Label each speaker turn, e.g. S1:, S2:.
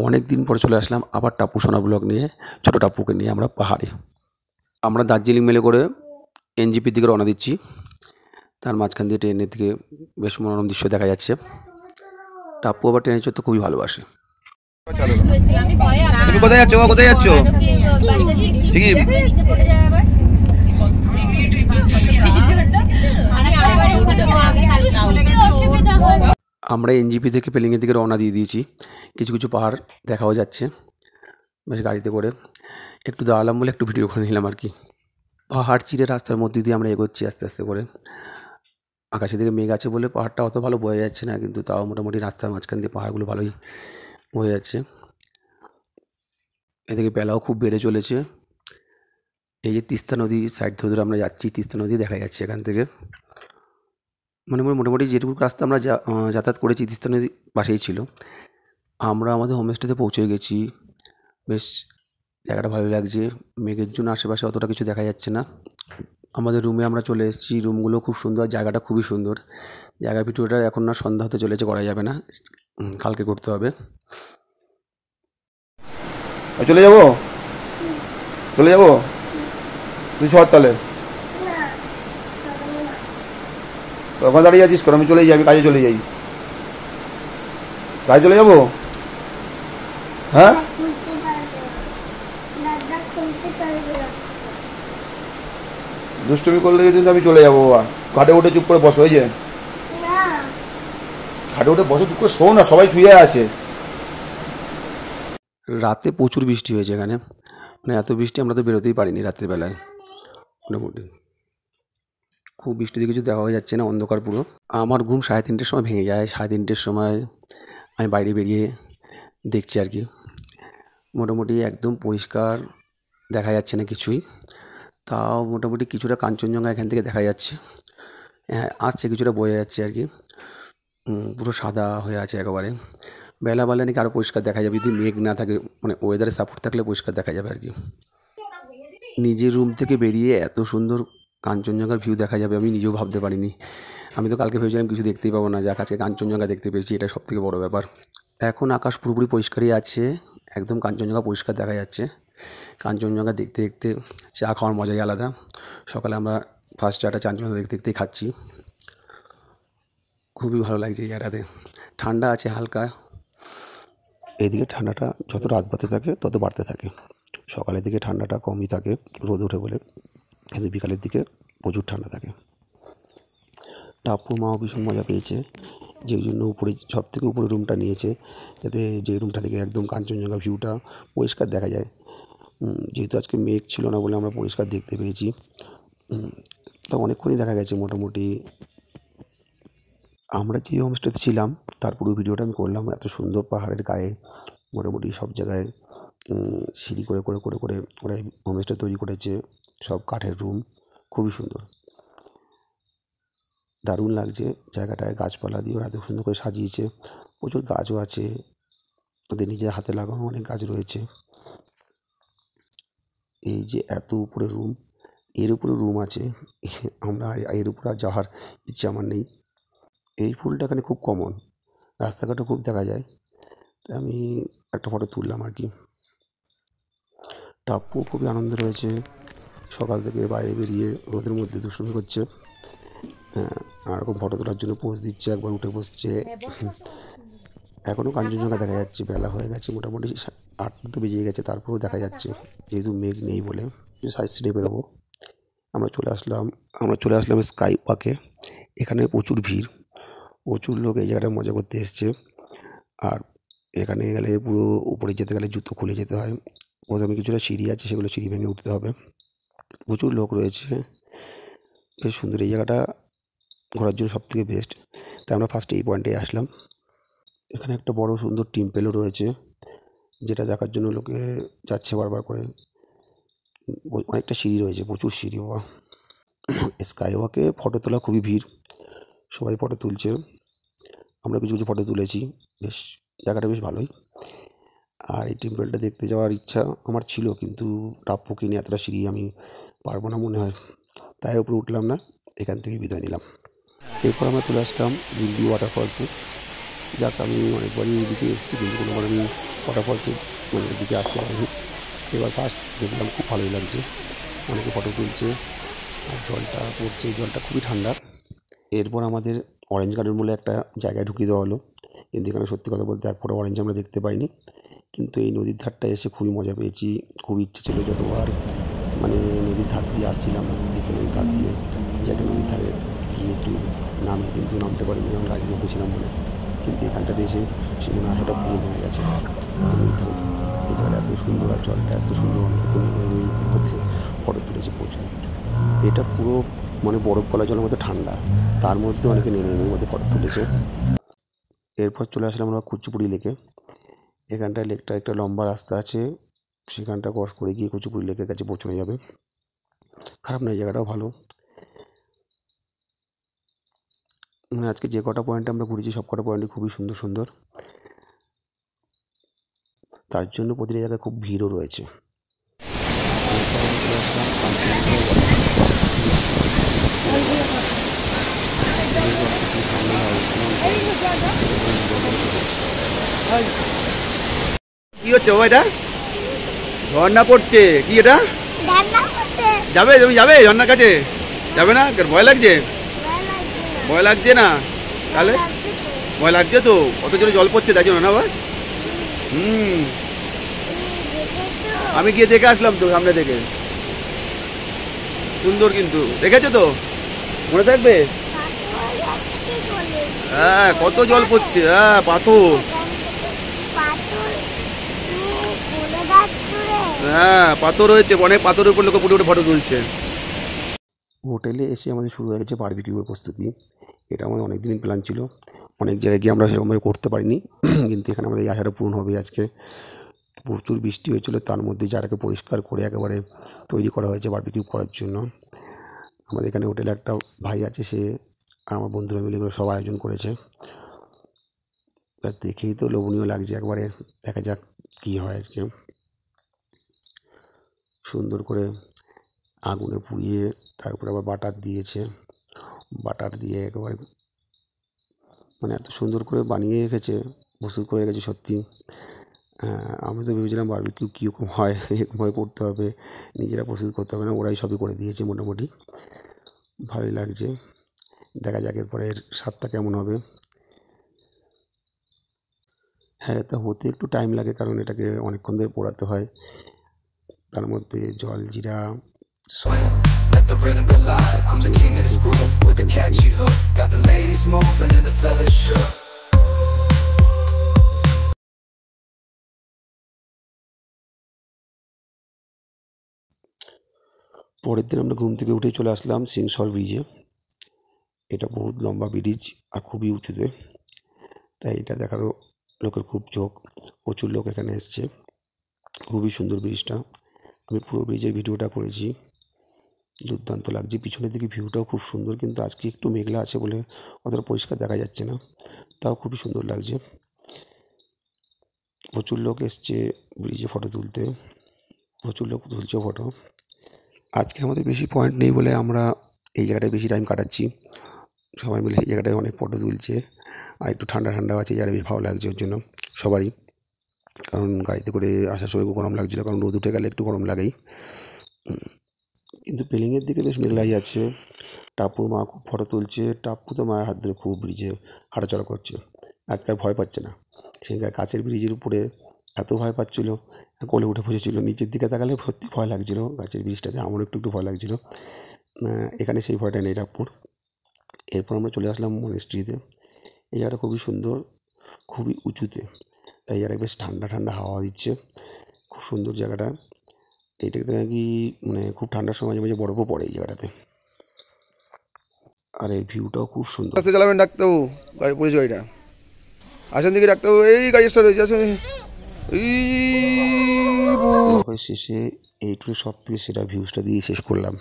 S1: অনেক দিন পরে চলে আসলাম আবার টাপু সোনা ব্লগ নিয়ে। ছোটো টাপুকে নিয়ে আমরা পাহাড়ে, আমরা দার্জিলিং মেলে করে এনজিপির দিকে রওনা দিচ্ছি। তার মাঝখান দিয়ে ট্রেনের দিকে বেশ মনোরম দৃশ্য দেখা যাচ্ছে। টাপু আবার ট্রেনে চড়তে খুবই ভালোবাসে।
S2: তুমি কোথায় যাচ্ছ? কোথায় যাচ্ছ?
S1: আমরা এনজিপি থেকে পেলিংয়ের দিকে রওনা দিয়ে দিয়েছি। কিছু কিছু পাহাড় দেখাও যাচ্ছে বেশ গাড়িতে করে। একটু দাঁড়ালাম বলে একটু ভিডিও করে নিলাম আর কি। পাহাড় চিরে রাস্তার মধ্যে দিয়ে আমরা এগোচ্ছি আস্তে আস্তে করে। আকাশের দিকে মেঘ আছে বলে পাহাড়টা অত ভালো বোঝা যাচ্ছে না, কিন্তু তাও মোটামুটি রাস্তার মাঝখান দিয়ে পাহাড়গুলো ভালোই বোঝা যাচ্ছে। এদিকে বেলাও খুব বেড়ে চলেছে। এই যে তিস্তা নদী সাইড ধরে ধরে আমরা যাচ্ছি, তিস্তা নদী দেখা যাচ্ছে এখান থেকে। মানে মোটামুটি যেটুকু রাস্তা আমরা যাতায়াত করেছি তিস্তা নদী পাশেই ছিল। আমরা আমাদের হোমস্টেতে পৌঁছে গেছি। বেশ জায়গাটা ভালো লাগছে। মেঘের জন্য আশেপাশে অতটা কিছু দেখা যাচ্ছে না। আমাদের রুমে আমরা চলে এসেছি। রুমগুলো খুব সুন্দর, জায়গাটা খুবই সুন্দর। জায়গার ভিডিওটা এখন না সন্ধ্যা হতে চলেছে, করা যাবে না, কালকে করতে হবে।
S2: চলে যাবো, চলে যাবো। তুই শহর তাহলে ওখানে দাঁড়িয়ে আছিস কেন? আমি চলে যাই, আমি কাজে চলে যাই। কাজে চলে যাবো। হ্যাঁ, দুষ্টুমি করলে কিন্তু আমি চলে যাবো। বাবা খাটে উঠে চুপ করে বসো। ওই যে খাটে উঠে বসে চুপ করে শো না, সবাই শুয়ে আছে।
S1: রাতে প্রচুর বৃষ্টি হয়েছে এখানে। মানে এত বৃষ্টি আমরা তো বেরোতেই পারিনি রাত্রিবেলায়। মোটামুটি খুব বৃষ্টিতে কিছু দেখা যাচ্ছে না, অন্ধকার পুরো। আমার ঘুম 3:30টার সময় ভেঙে যায়। 3:30টার সময় আমি বাইরে বেরিয়ে দেখছি আর কি। মোটামুটি একদম পরিষ্কার দেখা যাচ্ছে না কিছুই। তাও মোটামুটি কিছুটা কাঞ্চনজঙ্ঘা এখান থেকে দেখা যাচ্ছে। হ্যাঁ, আসছে, কিছুটা বোঝা যাচ্ছে আর কি। পুরো সাদা হয়ে আছে একেবারে। বেলা বাড়লে নাকি আরও পরিষ্কার দেখা যাবে, যদি মেঘ না থাকে, মানে ওয়েদারে সাপোর্ট থাকলে পরিষ্কার দেখা যাবে আর কি। নিজের রুম থেকে বেরিয়ে এত সুন্দর কাঞ্চনজঙ্ঘার ভিউ দেখা যাবে আমি নিজেও ভাবতে পারিনি। আমি তো কালকে ভেবেছিলাম কিছু দেখতেই পাবো না, যাক আজকে কাঞ্চনজঙ্ঘা দেখতে পেয়েছি, এটা সবথেকে বড় ব্যাপার। এখন আকাশ পুরোপুরি পরিষ্কারই আছে, একদম কাঞ্চনজঙ্ঘা পরিষ্কার দেখা যাচ্ছে। কাঞ্চনজঙ্ঘা দেখতে দেখতে চা খাওয়ার মজাই আলাদা। সকালে আমরা ফার্স্ট চাটা কাঞ্চনজঙ্ঘা দেখতে দেখতেই খাচ্ছি। খুবই ভালো লাগছে এই জায়গাটাতে। ঠান্ডা আছে হালকা। এইদিকে ঠান্ডাটা যত রাত বাড়তে থাকে তত বাড়তে থাকে। সকালের দিকে ঠান্ডাটা কমই থাকে, রোদ ওঠে বলে, কিন্তু বিকালের দিকে প্রচুর ঠান্ডা থাকে। টাপ্পু মাও ভীষণ মজা পেয়েছে, যেই জন্য উপরে সব থেকে উপরে রুমটা নিয়েছে, যাতে যে রুমটা থেকে একদম কাঞ্চনজঙ্ঘা ভিউটা পরিষ্কার দেখা যায়। যেহেতু আজকে মেঘ ছিল না বলে আমরা পরিষ্কার দেখতে পেয়েছি। তা অনেকক্ষণই দেখা গেছে মোটামুটি। আমরা যে হোমস্টেতে ছিলাম তার পুরো ভিডিওটা আমি করলাম। এত সুন্দর পাহাড়ের গায়ে মোটামুটি সব জায়গায় সিঁড়ি করে করে করে করে ওরা হোমস্টে তৈরি করেছে। সব কাঠের রুম, খুবই সুন্দর, দারুণ লাগছে জায়গাটায়। গাছপালা দিয়ে ওরা এত সুন্দর করে সাজিয়েছে। প্রচুর গাছও আছে, ওদের নিজের হাতে লাগানো অনেক গাছ রয়েছে। এই যে এত উপরে রুম, এর উপরে রুম আছে। আমরা এর উপরে আর যাওয়ার ইচ্ছে আমার নেই। এই ফুলটা এখানে খুব কমন, রাস্তাঘাটে খুব দেখা যায়। আমি একটা ফটো তুললাম আর কি। টাপ্পু খুবই আনন্দে রয়েছে, সকাল থেকে বাইরে বেরিয়ে রোদের মধ্যে দুষ্টুমি করছে। হ্যাঁ, নানারকম ফটো তোলার জন্য পোজ দিচ্ছে, একবার উঠে বসছে। এখনও কাঞ্চনজঙ্ঘা দেখা যাচ্ছে, বেলা হয়ে গেছে মোটামুটি 8টা তো বেজে গেছে, তারপরেও দেখা যাচ্ছে, যেহেতু মেঘ নেই বলে। সাইড সিটে বেরোবো। আমরা চলে আসলাম স্কাই ওয়াকে। এখানে প্রচুর ভিড়, প্রচুর লোক এই জায়গাটা মজা করতে এসছে। আর এখানে গেলে পুরো উপরে যেতে গেলে জুতো খুলে যেতে হয়। প্রথমে কিছুটা সিঁড়ি আছে, সেগুলো সিঁড়ি ভেঙে উঠতে হবে। প্রচুর লোক রয়েছে, বেশ সুন্দর এই জায়গাটা ঘোরার জন্য সবথেকে বেস্ট। তাই আমরা ফার্স্টে এই পয়েন্টে আসলাম। এখানে একটা বড় সুন্দর টেম্পেলও রয়েছে, যেটা দেখার জন্য লোকে যাচ্ছে বারবার করে। অনেকটা সিঁড়ি রয়েছে, প্রচুর সিঁড়ি। বাবা, স্কাই ওয়াকে ফটো তোলা খুবই ভিড়, সবাই ফটো তুলছে। আমরা কিছু কিছু ফটো তুলেছি। বেশ জায়গাটা বেশ ভালোই। আর এই টেম্পেলটা দেখতে যাওয়ার ইচ্ছা আমার ছিল, কিন্তু টাপ্পুকে নিয়ে এতটা সিঁড়ি আমি পারবো না মনে হয়, তাই উপরে উঠলাম না, এখান থেকে বিদায় নিলাম। এরপর আমরা চলে আসলাম দিল্লি ওয়াটারফলসে। যাক, আমি অনেকবারই এদিকে এসেছি, কিন্তু কোনোবার আমি ওয়াটার ফলসে মানে দিকে আসতে পারিনি। এবার ফার্স্ট দেখলাম, খুব ভালোই লাগছে, অনেকে ফটো তুলছে আর জলটা পড়ছে, জলটা খুবই ঠান্ডা। এরপর আমাদের অরেঞ্জ গার্ডেন বলে একটা জায়গায় ঢুকিয়ে দেওয়া হলো, কিন্তু এখানে সত্যি কথা বলতে এক ফোঁটা অরেঞ্জ আমরা দেখতে পাইনি। কিন্তু এই নদীর ধারটা এসে খুবই মজা পেয়েছি, খুব ইচ্ছে ছিল যতবার মানে নদীর ধার দিয়ে আসছিলাম, তিস্তা নদীর ধার দিয়ে, যে একটা নদীর ধারে গিয়ে একটু নামি, কিন্তু নামতে পারিনি কারণ গাড়ির মধ্যে ছিলাম বলে। কিন্তু এখানটাতে এসে সেখানে আশাটা পূরণ হয়ে গেছে। এই জায়গাটা এত সুন্দর আর জলটা এত সুন্দর, অনেকে তো মধ্যে ফটো তুলেছে প্রচুর। এটা পুরো মানে বরফ গলা জলের মধ্যে ঠান্ডা, তার মধ্যে অনেকে নেমে নেমে মধ্যে ফটো তুলেছে। এরপর চলে আসলাম আমরা কুচিপুড়ি লেকে। এখানটায় লেকটা একটা লম্বা রাস্তা আছে, সেখানটা ক্রস করে গিয়ে কুচিপুড়ি লেকের কাছে পৌঁছানো যাবে। খারাপ নয়, জায়গাটাও ভালো। মানে আজকে যে কটা পয়েন্টে আমরা ঘুরেছি সব কটা পয়েন্টই খুবই সুন্দর সুন্দর, তার জন্য প্রতিটা জায়গায় খুব ভিড়ও রয়েছে।
S2: কি হচ্ছে ও? এটা ঝর্ণা পড়ছে কি? এটা যাবে? তুমি যাবে ঝর্ণার কাছে? যাবে না? ভয় লাগছে? ভয় লাগছে না? তাহলে ভয় লাগছে তো, অত জোরে জল পড়ছে তাই জন্য না ভাই? আমি গিয়ে দেখে আসলাম তো সামনে থেকে, সুন্দর কিন্তু, দেখেছো তো? মনে থাকবে? হ্যাঁ, কত জল পড়ছে, হ্যাঁ পাথর, হ্যাঁ পাথর হয়েছে, অনেক পাথরের উপর লোকে পুরো ফটো তুলছে।
S1: হোটেলে এসে আমাদের শুরু হয়ে গেছে বারবিকিউয়ের প্রস্তুতি। এটা আমাদের অনেক দিনের প্ল্যান ছিল, অনেক জায়গায় গিয়ে আমরা সেরকমভাবে করতে পারিনি, কিন্তু এখানে আমাদের এই আশাটা পূরণ হবে আজকে। প্রচুর বৃষ্টি হয়েছিল, তার মধ্যে জায়গাকে পরিষ্কার করে একেবারে তৈরি করা হয়েছে বারবিকিউ করার জন্য। আমাদের এখানে হোটেলে একটা ভাই আছে, সে আমার বন্ধুরা মিলে এগুলো সব আয়োজন করেছে। দেখেই তো লোভনীয় লাগছে একবারে, দেখা যাক কী হয় আজকে। সুন্দর করে আগুনে পুড়িয়ে তারপরে আবার বাটার দিয়েছে, বাটার দিয়ে একেবারে মানে এত সুন্দর করে বানিয়ে রেখেছে, প্রস্তুত করে রেখেছে সত্যি। আমি তো ভেবেছিলাম বারবিকিউ কীরকম হয়, এরকমভাবে করতে হবে, নিজেরা প্রস্তুত করতে হবে না, ওরাই সবই করে দিয়েছে মোটামুটি। ভালোই লাগছে, দেখা যাক এরপরে এর স্বাদটা কেমন হবে। হ্যাঁ, তা হতে একটু টাইম লাগে কারণ এটাকে অনেকক্ষণ ধরে পোড়াতে হয়, তার মধ্যে জল জিরা
S3: Let the rhythm collide. I'm the king of this groove with the catchy hook. Got the ladies moving and the fellas shook.
S1: পরের দিন আমরা ঘুম থেকে উঠে চলে আসলাম সিংসর ব্রিজে। এটা বহুত লম্বা ব্রিজ আর খুবই উঁচুতে, তাই এটা দেখারও লোকের খুব চোখ, প্রচুর লোক এখানে এসছে। খুবই সুন্দর ব্রিজটা, আমি পুরো ব্রিজের ভিডিওটা করেছি, দুর্দান্ত লাগছে। পিছনের দিকে ভিউটাও খুব সুন্দর, কিন্তু আজকে একটু মেঘলা আছে বলে অতটা পরিষ্কার দেখা যাচ্ছে না, তাও খুবই সুন্দর লাগছে। প্রচুর লোক এসছে ব্রিজে ফটো তুলতে, প্রচুর লোক তুলছে ফটো। আজকে আমাদের বেশি পয়েন্ট নেই বলে আমরা এই জায়গাটায় বেশি টাইম কাটাচ্ছি, সবাই মিলে এই জায়গাটায় অনেক ফটো তুলছে। আর একটু ঠান্ডা ঠান্ডাও আছে, যারা বেশ ভালো লাগছে ওর জন্য সবারই, কারণ গাড়িতে করে আসার সময় গরম লাগছিলো, কারণ রোদ উঠে গেলে একটু গরম লাগেই। কিন্তু পেলিংয়ের দিকে বেশ মেঘলাই আছে। টাপুর মা খুব ফটো তুলছে, টাপ্পু তো মায়ের হাত ধরে খুব ব্রিজে হাঁটাচলা করছে, আজকাল ভয় পাচ্ছে না। সেখানে কাছের ব্রিজের উপরে এত ভয় পাচ্ছিলো, কোলে উঠে বসেছিল, নিচের দিকে তাকালে সত্যি ভয় লাগছিলো গাছের ব্রিজটাতে, আমারও একটু একটু ভয় লাগছিলো। এখানে সেই ভয়টা নেই টাপ্পুর। এরপর আমরা চলে আসলাম মনেস্ট্রিতে। এই জায়গাটা খুবই সুন্দর, খুবই উঁচুতে, তাই জায়গায় বেশ ঠান্ডা ঠান্ডা হাওয়া দিচ্ছে, খুব সুন্দর জায়গাটা। এইটাতে নাকি মানে খুব ঠান্ডার সময় মাঝে মাঝে বরফও পড়ে এই জায়গাটাতে, আর এর ভিউটাও খুব সুন্দর।
S2: আস্তে চালাবেন ডাক্তারবাবু, গাড়ি পুলিশ গাড়িটা আসেন দিকে ডাক্তারবাবু, এই গাড়ি স্টার্ট হয়েছে, আসেন।
S1: শেষে এই টুরে সব থেকে সেরা ভিউজটা দিয়ে শেষ করলাম।